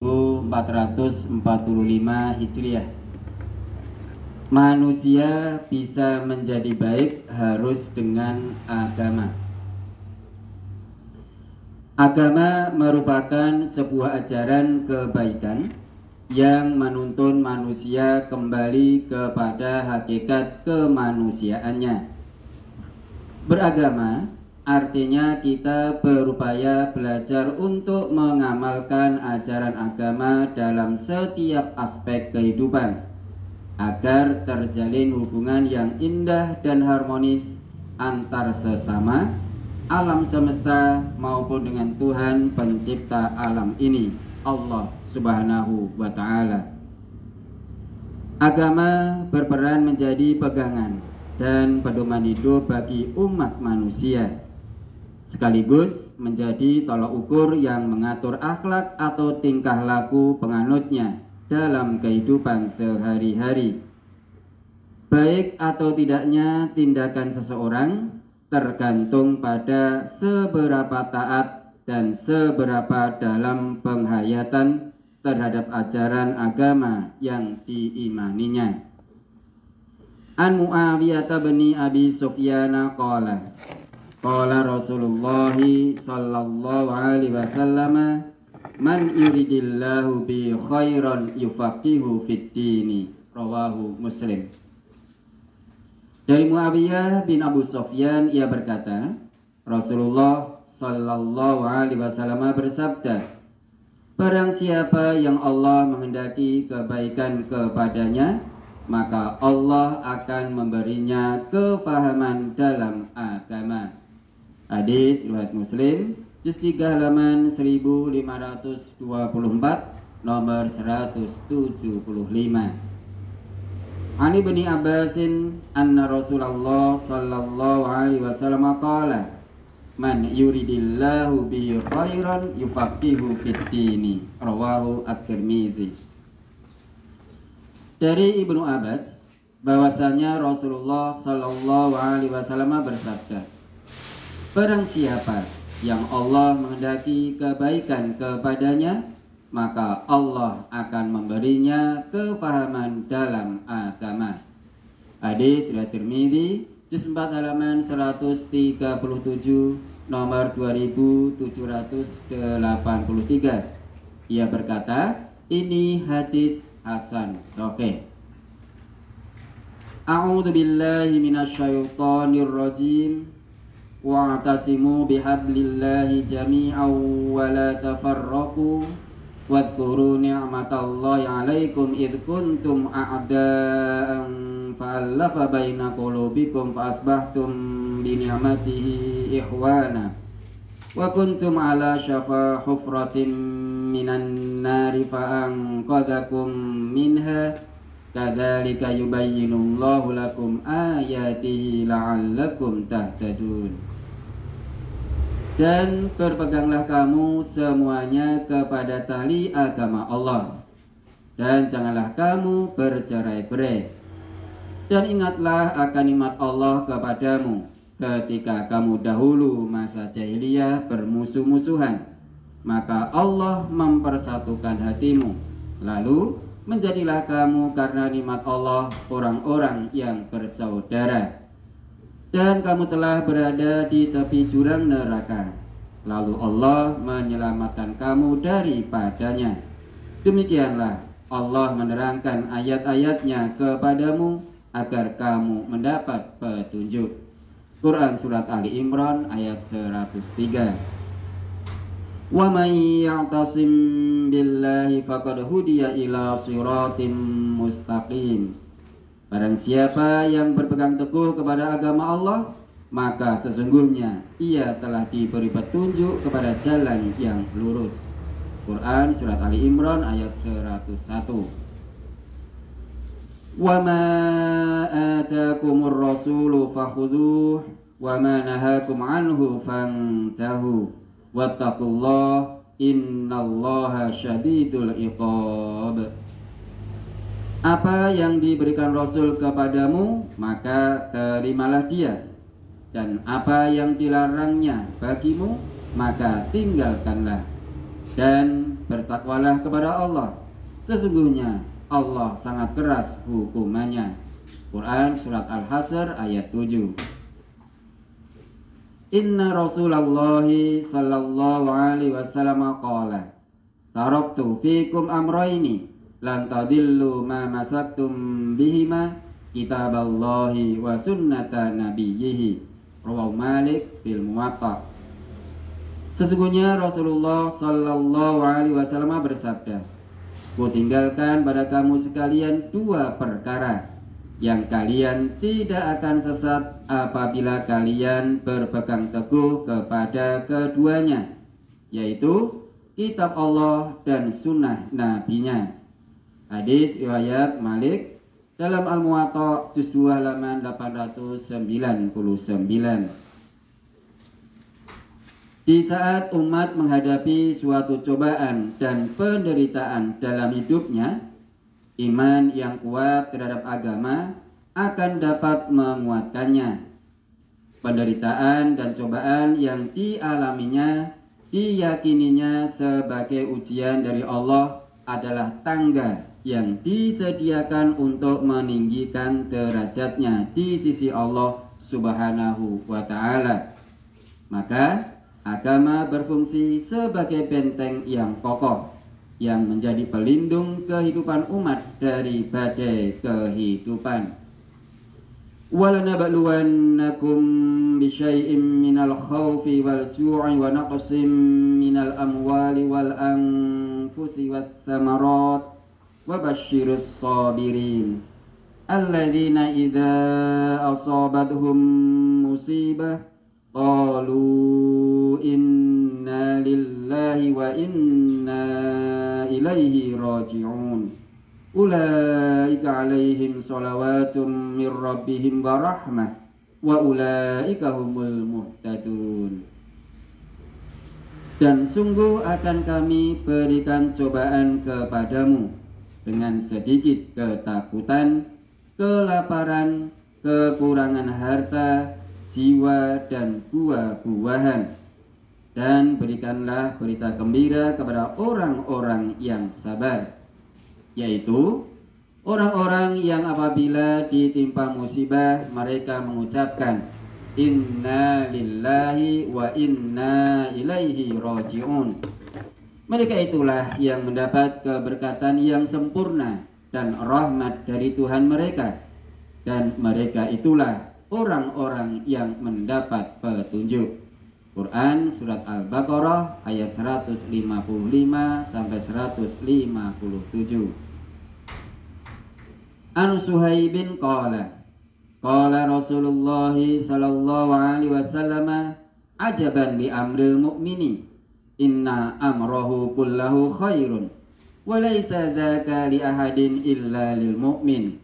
1445 Hijriah. Manusia bisa menjadi baik harus dengan agama. Agama merupakan sebuah ajaran kebaikan yang menuntun manusia kembali kepada hakikat kemanusiaannya. Beragama artinya kita berupaya belajar untuk mengamalkan ajaran agama dalam setiap aspek kehidupan agar terjalin hubungan yang indah dan harmonis antar sesama, alam semesta maupun dengan Tuhan pencipta alam ini, Allah Subhanahu wa ta'ala. Agama berperan menjadi pegangan dan pedoman hidup bagi umat manusia, sekaligus menjadi tolak ukur yang mengatur akhlak atau tingkah laku penganutnya dalam kehidupan sehari-hari. Baik atau tidaknya tindakan seseorang tergantung pada seberapa taat dan seberapa dalam penghayatan terhadap ajaran agama yang diimaninya. An Muawiyah bin Abi Sufyan qala Rasulullah sallallahu alaihi wasallam, man yuridillahu bi khairan yufaqihu fid dini, rawahu Muslim. Dari Muawiyah bin Abu Sufyan, ia berkata, Rasulullah sallallahu alaihi wasallam bersabda, barang siapa yang Allah menghendaki kebaikan kepadanya, maka Allah akan memberinya kefahaman dalam agama. Hadis riwayat Muslim, juz 3 halaman 1524, nomor 175. Ani bin Abbasin anna Rasulullah sallallahu alaihi wasallam qala, man yuridillahu bihi khairan yufaqihu fid dini, rawahu At-Tirmizi. Dari Ibnu Abbas bahwasanya Rasulullah sallallahu alaihi wasallam bersabda, barang siapa yang Allah menghendaki kebaikan kepadanya, maka Allah akan memberinya kepahaman dalam agama. Hadis riwayat Tirmizi, juz 4 halaman 137, nomor 2783. Ia berkata, ini hadis hasan sahih. A'udzu billahi minasyaitonir rajim. Wa'tasimu bihablillahi jami'an wa la tafarraqu wadhkuru ni'matallahi 'alaikum id kuntum a'da'an fa'alafa baina qulubikum fa asbahtum bi ni'matihi ikhwana wa kuntum ala syafa hufratin minan nari fa'anqadhakum minha kadzalika yubayyinullahu lakum ayatihi la'allakum tahtadun. Dan berpeganglah kamu semuanya kepada tali agama Allah, dan janganlah kamu bercerai-berai, dan ingatlah akan nikmat Allah kepadamu ketika kamu dahulu masa jahiliyah bermusuh-musuhan, maka Allah mempersatukan hatimu, lalu menjadilah kamu karena nikmat Allah orang-orang yang bersaudara, dan kamu telah berada di tepi jurang neraka, lalu Allah menyelamatkan kamu daripadanya. Demikianlah Allah menerangkan ayat-ayatnya kepadamu agar kamu mendapat petunjuk. Quran Surat Ali Imran ayat 103. Wa may ya'tasim billahi faqad hudiya ila siratim mustaqim. Barang siapa yang berpegang teguh kepada agama Allah, maka sesungguhnya ia telah diberi petunjuk kepada jalan yang lurus. Quran Surat Ali Imran ayat 101. Wa ma atakumur rasulu fakhudhuhu wa ma nahakum anhu fantahu wattaqullah innallaha syadidul iqab. Apa yang diberikan Rasul kepadamu, maka terimalah dia, dan apa yang dilarangnya bagimu, maka tinggalkanlah, dan bertakwalah kepada Allah. Sesungguhnya Allah sangat keras hukumannya. Quran surat Al-Hasr ayat 7. Inna Rasulullah sallallahu alaihi wasallam qala taraktu fikum amrayni lan tadillu ma masaktum bihima kitaballahi wa sunnata nabiyhi. Rawahu Malik fil Muwatta. Sesungguhnya Rasulullah sallallahu alaihi wasallam bersabda, "Ku tinggalkan pada kamu sekalian dua perkara yang kalian tidak akan sesat apabila kalian berpegang teguh kepada keduanya, yaitu kitab Allah dan sunnah nabinya." Hadis riwayat Malik dalam Al-Muwatta juz 2 halaman 899. Di saat umat menghadapi suatu cobaan dan penderitaan dalam hidupnya, iman yang kuat terhadap agama akan dapat menguatkannya. Penderitaan dan cobaan yang dialaminya diyakininya sebagai ujian dari Allah adalah tangga yang disediakan untuk meninggikan derajatnya di sisi Allah Subhanahu wa ta'ala. Maka agama berfungsi sebagai benteng yang kokoh yang menjadi pelindung kehidupan umat dari badai kehidupan. وَلَنَبْلُوَنَّكُمْ بِشَيْءٍ مِّنَ الْخَوْفِ وَالْجُوعِ وَنَقْصٍ مِّنَ الْأَمْوَالِ وَالْأَنفُسِ وَالثَّمَرَاتِ وَبَشِّرِ الصَّابِرِينَ الَّذِينَ إِذَا أَصَابَتْهُم مُّصِيبَةٌ قَالُوا إِنَّا لِلَّهِ وَإِنَّا إِلَيْهِ رَاجِعُونَ أُولَئِكَ عَلَيْهِمْ صَلَوَاتٌ مِّن رَّبِّهِمْ وَرَحْمَةٌ وَأُولَئِكَ هُمُ الْمُهْتَدُونَ. Dan sungguh akan kami berikan cobaan kepadamu dengan sedikit ketakutan, kelaparan, kekurangan harta, jiwa, dan buah-buahan. Dan berikanlah berita gembira kepada orang-orang yang sabar, yaitu orang-orang yang apabila ditimpa musibah mereka mengucapkan inna lillahi wa inna ilaihi raji'un. Mereka itulah yang mendapat keberkatan yang sempurna dan rahmat dari Tuhan mereka, dan mereka itulah orang-orang yang mendapat petunjuk. Quran surat Al-Baqarah ayat 155 sampai 157. An Suhaibin qala Rasulullah sallallahu alaihi wasallam ajaban li amril mu'mini inna amrahu kullahu khairun wa laysa dzaka li ahadin illa lil mu'min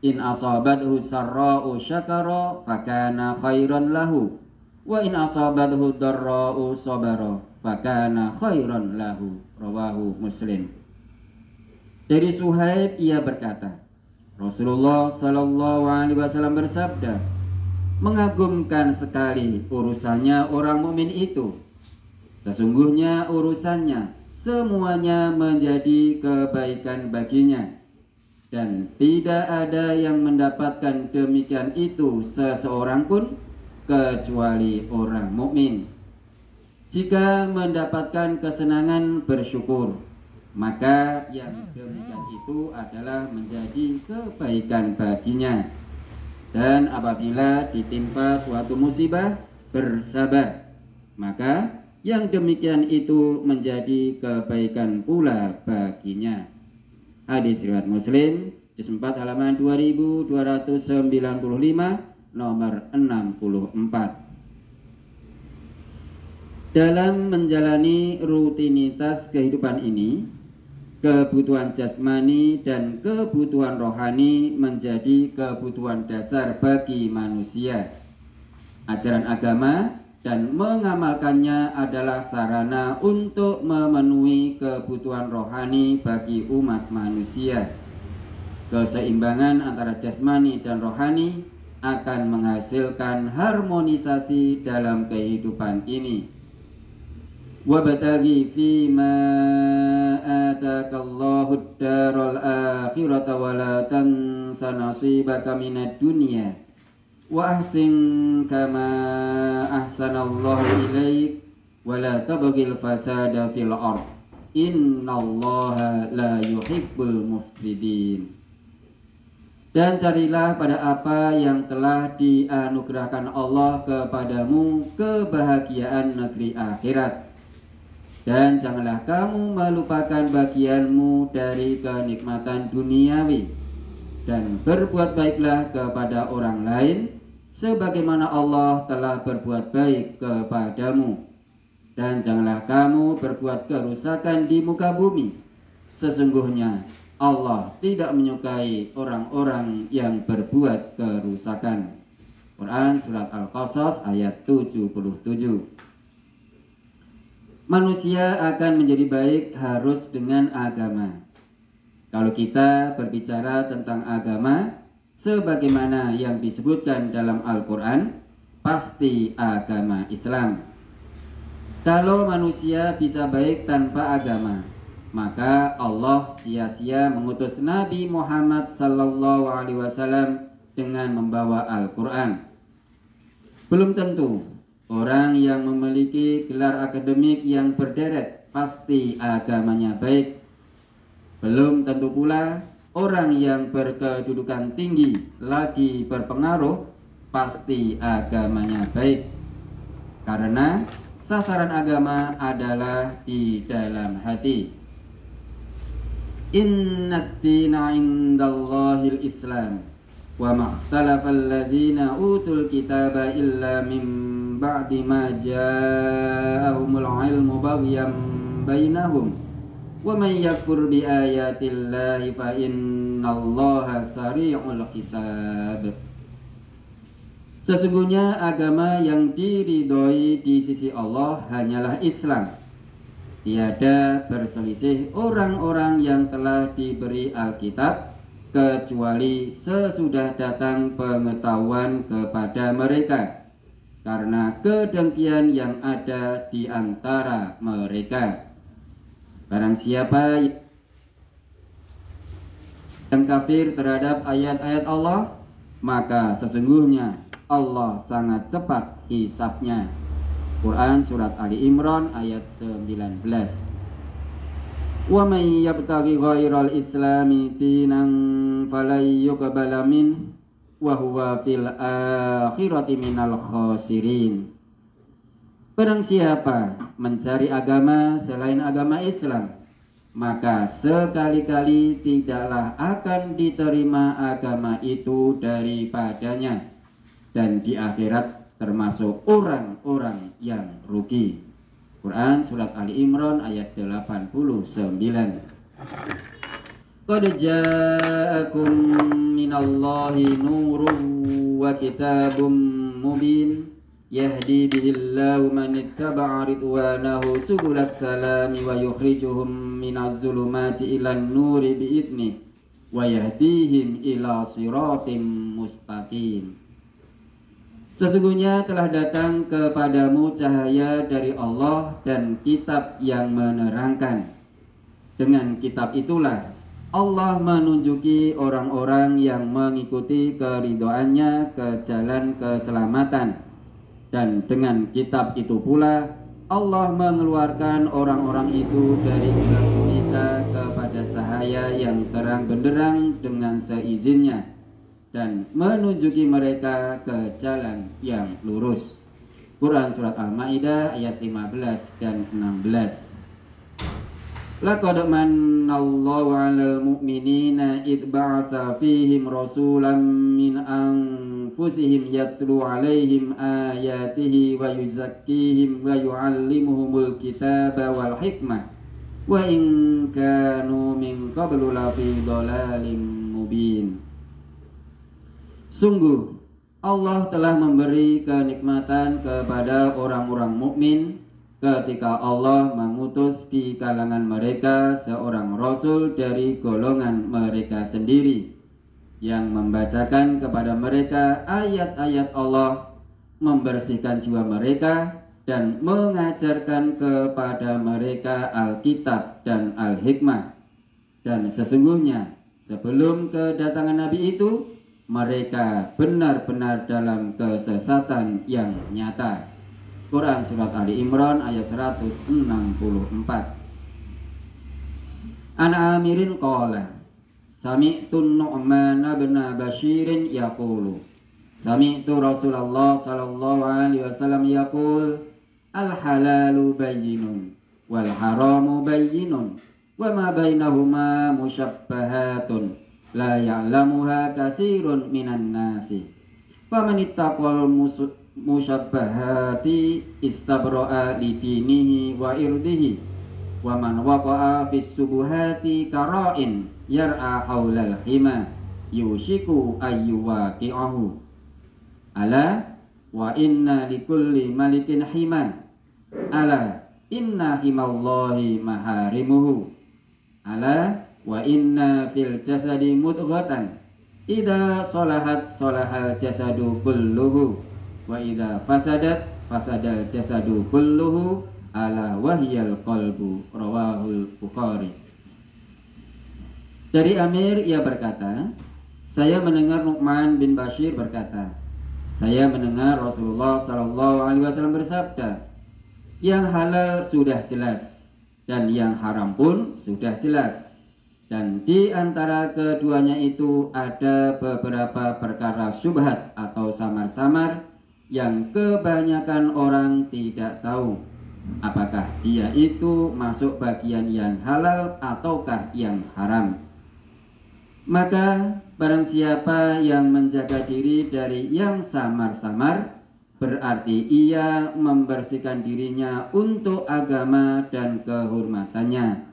in asabathu sarra'u syakara fakana khairan lahu wa in asabathu darra'u sabara fakana khairan lahu. Rawahu Muslim. Dari Suhaib ia berkata, Rasulullah sallallahu alaihi wasallam bersabda, mengagumkan sekali urusannya orang mukmin itu. Sesungguhnya urusannya semuanya menjadi kebaikan baginya, dan tidak ada yang mendapatkan demikian itu seseorang pun kecuali orang mukmin. Jika mendapatkan kesenangan bersyukur, maka yang demikian itu adalah menjadi kebaikan baginya. Dan apabila ditimpa suatu musibah, bersabar, maka yang demikian itu menjadi kebaikan pula baginya. Hadis riwayat Muslim, juz 4 halaman 2295, nomor 64. Dalam menjalani rutinitas kehidupan ini, kebutuhan jasmani dan kebutuhan rohani menjadi kebutuhan dasar bagi manusia. Ajaran agama dan mengamalkannya adalah sarana untuk memenuhi kebutuhan rohani bagi umat manusia. Keseimbangan antara jasmani dan rohani akan menghasilkan harmonisasi dalam kehidupan ini. Wabtaghi fima atakallahu ad-daral akhirata wa la tansa nasibaka minad dunya wa ahsin kama ahsanallahu ilaik wa la tabghil fasada fil ard innallaha la yuhibbul mufsidin. Dan carilah pada apa yang telah dianugerahkan Allah kepadamu kebahagiaan negeri akhirat. Dan janganlah kamu melupakan bagianmu dari kenikmatan duniawi. Dan berbuat baiklah kepada orang lain sebagaimana Allah telah berbuat baik kepadamu. Dan janganlah kamu berbuat kerusakan di muka bumi. Sesungguhnya Allah tidak menyukai orang-orang yang berbuat kerusakan. Quran Surat Al-Qasas ayat 77. Manusia akan menjadi baik harus dengan agama. Kalau kita berbicara tentang agama, sebagaimana yang disebutkan dalam Al-Quran, pasti agama Islam. Kalau manusia bisa baik tanpa agama, maka Allah sia-sia mengutus Nabi Muhammad sallallahu alaihi wasallam dengan membawa Al-Quran. Belum tentu orang yang memiliki gelar akademik yang berderet pasti agamanya baik. Belum tentu pula orang yang berkedudukan tinggi lagi berpengaruh pasti agamanya baik. Karena sasaran agama adalah di dalam hati. Innad dina indallahil Islam wa makhtalafal ladzina utul kitaba illa min ba'di ma ja'ahumul ilmu baghyan bainahum wa man yakfur bi ayatillahi fa innallaha sari'ul hisab. Sesungguhnya agama yang diridhoi di sisi Allah hanyalah Islam. Tiada berselisih orang-orang yang telah diberi Alkitab kecuali sesudah datang pengetahuan kepada mereka karena kedengkian yang ada di antara mereka. Barang siapa yang kafir terhadap ayat-ayat Allah, maka sesungguhnya Allah sangat cepat hisabnya. Quran Surat Ali Imran ayat 19. Wa may yabtaghi ghairal islami dinan falan yuqbala min wa huwa fil akhirati minal khasirin. Barang siapa mencari agama selain agama Islam, maka sekali-kali tidaklah akan diterima agama itu daripadanya, dan di akhirat termasuk orang-orang yang rugi. Quran Surat Ali Imran ayat 89. Qad ja'akum minallahi nurun wa kitabun mubin yahdi bihillahu man ittaba'a ridwanahu subulas salami wa yukhrijuhum minaz zulumati ilan nuri bi'idnih wa yahdihim ila siratim mustaqim. Sesungguhnya telah datang kepadamu cahaya dari Allah dan kitab yang menerangkan. Dengan kitab itulah Allah menunjuki orang-orang yang mengikuti keridhoannya ke jalan keselamatan. Dan dengan kitab itu pula Allah mengeluarkan orang-orang itu dari gelap gulita kepada cahaya yang terang benderang dengan seizinnya, dan menunjuki mereka ke jalan yang lurus. Quran Surat Al-Ma'idah ayat 15 dan 16. Laqad manallahu 'alal mu'minina id ba'atsa fihim rasulan min anfusihim yatlu 'alaihim ayatihi wa yuzakkihim wa yu'allimuhumul kitaba wal hikmah wa in kanu min qablu lafi dhalalin mubin. Sungguh Allah telah memberi kenikmatan kepada orang-orang mukmin ketika Allah mengutus di kalangan mereka seorang rasul dari golongan mereka sendiri yang membacakan kepada mereka ayat-ayat Allah, membersihkan jiwa mereka dan mengajarkan kepada mereka Alkitab dan Al-Hikmah. Dan sesungguhnya sebelum kedatangan Nabi itu mereka benar-benar dalam kesesatan yang nyata. Quran Surat Ali Imran ayat 164. An Amirin qala Sami'tu Nu'man bin Bashirin yaqulu Sami'tu Rasulullah sallallahu alaihi wasallam yaqul al-halalu bayyinun wal haramu bayyinun wa ma bainahuma musyabbahatun la ya'lamuha katsirun minan nasi faman ittaqal musyabbahati istabra'a li dinihi wa irdihi wa man waqa'a fis subuhati kara'in yar'a haulal hima yushiku ayyuwaqi'ahu ala wa inna likulli malikin hima ala inna himallahi maharimuhu ala wa inna fil jasadi mudghatan idza salahat salahal jasadu kulluhu wa idza fasadat fasadal jasadu kulluhu ala wahyal qalbu rawahul Bukhari. Dari Amir ia berkata, saya mendengar Nu'man bin Bashir berkata, saya mendengar Rasulullah sallallahu alaihi wasallam bersabda, yang halal sudah jelas dan yang haram pun sudah jelas, dan di antara keduanya itu ada beberapa perkara syubhat atau samar-samar yang kebanyakan orang tidak tahu apakah dia itu masuk bagian yang halal ataukah yang haram. Maka barang siapa yang menjaga diri dari yang samar-samar, berarti ia membersihkan dirinya untuk agama dan kehormatannya.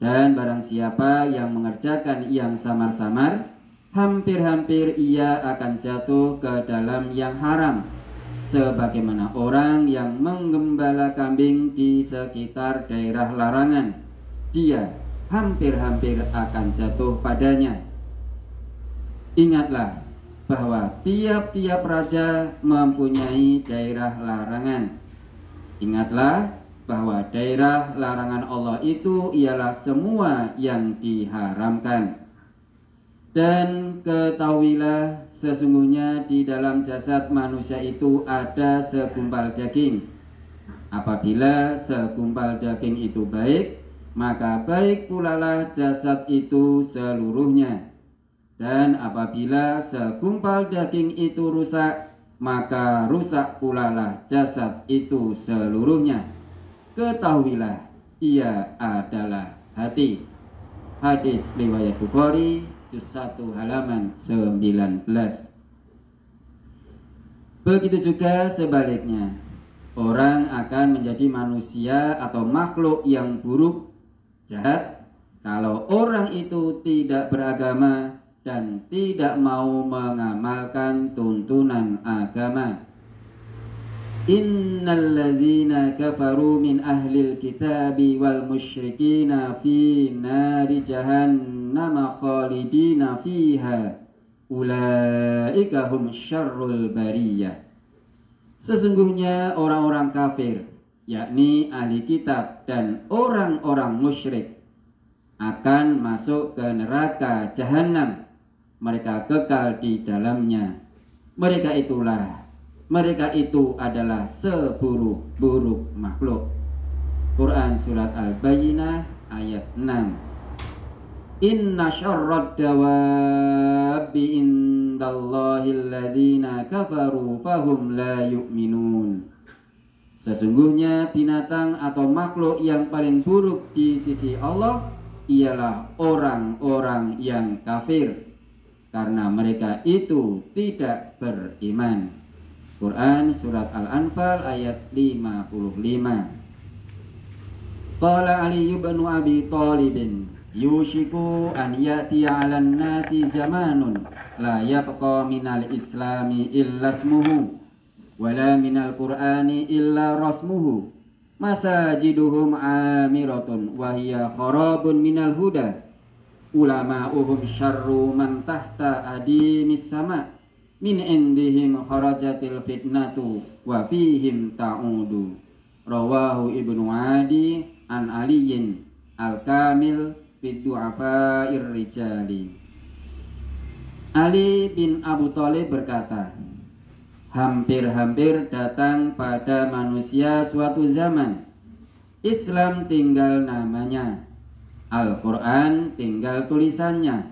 Dan barang siapa yang mengerjakan yang samar-samar, hampir-hampir ia akan jatuh ke dalam yang haram, sebagaimana orang yang menggembala kambing di sekitar daerah larangan, dia hampir-hampir akan jatuh padanya. Ingatlah bahwa tiap-tiap raja mempunyai daerah larangan. Ingatlah bahwa daerah larangan Allah itu ialah semua yang diharamkan. Dan ketahuilah sesungguhnya di dalam jasad manusia itu ada segumpal daging. Apabila segumpal daging itu baik, maka baik pulalah jasad itu seluruhnya. Dan apabila segumpal daging itu rusak, maka rusak pulalah jasad itu seluruhnya. Ketahuilah, ia adalah hati. Hadis riwayat Bukhari, juz 1 halaman 19. Begitu juga sebaliknya, orang akan menjadi manusia atau makhluk yang buruk, jahat, kalau orang itu tidak beragama dan tidak mau mengamalkan tuntunan agama. Innal ladzina kafaru min ahlil kitabi wal musyrikina fi nari jahannam khalidina fiha ulaika hum syarrul bariyah. Sesungguhnya orang-orang kafir, yakni ahli kitab dan orang-orang musyrik, akan masuk ke neraka jahanam. Mereka kekal di dalamnya. Mereka itu adalah seburuk-buruk makhluk. Quran Surat Al-Bayyinah ayat 6. Inna syarrad dawabbi indallahi alladzina kafaru fahum la yu'minun. Sesungguhnya binatang atau makhluk yang paling buruk di sisi Allah ialah orang-orang yang kafir, karena mereka itu tidak beriman. Quran Surat Al-Anfal ayat 55. Qala Ali ibn Abi Thalib, yushiku an ya'ti 'alan nasi zamanun la yabqa minal islami illa ismuhu wala minal qur'ani illa rasmuhu masajiduhum amiratun wa hiya kharabun minal huda ulama'uhum syarru man tahta adimis sama min indihim kharajatil fitnatu wa fihim ta'udu. Rawahu Ibnu Adi an Aliyin al-Kamil fi du'afa'ir rijali. Ali bin Abu Thalib berkata, hampir-hampir datang pada manusia suatu zaman, Islam tinggal namanya, Al-Quran tinggal tulisannya,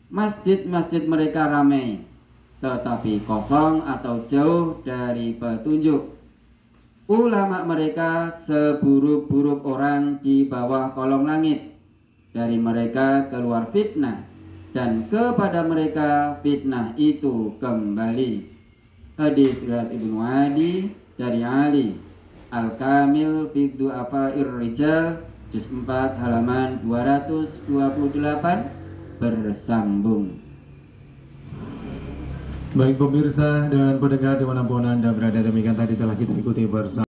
masjid-masjid mereka ramai, tetapi kosong atau jauh dari petunjuk. Ulama mereka seburuk-buruk orang di bawah kolong langit. Dari mereka keluar fitnah, dan kepada mereka fitnah itu kembali. Hadis riwayat Ibnu Adi dari Ali Al-Kamil fi du'afa'ir rijal, juz 4 halaman 228 bersambung. Baik pemirsa dan pendengar dimanapun Anda berada, demikian tadi telah kita ikuti bersama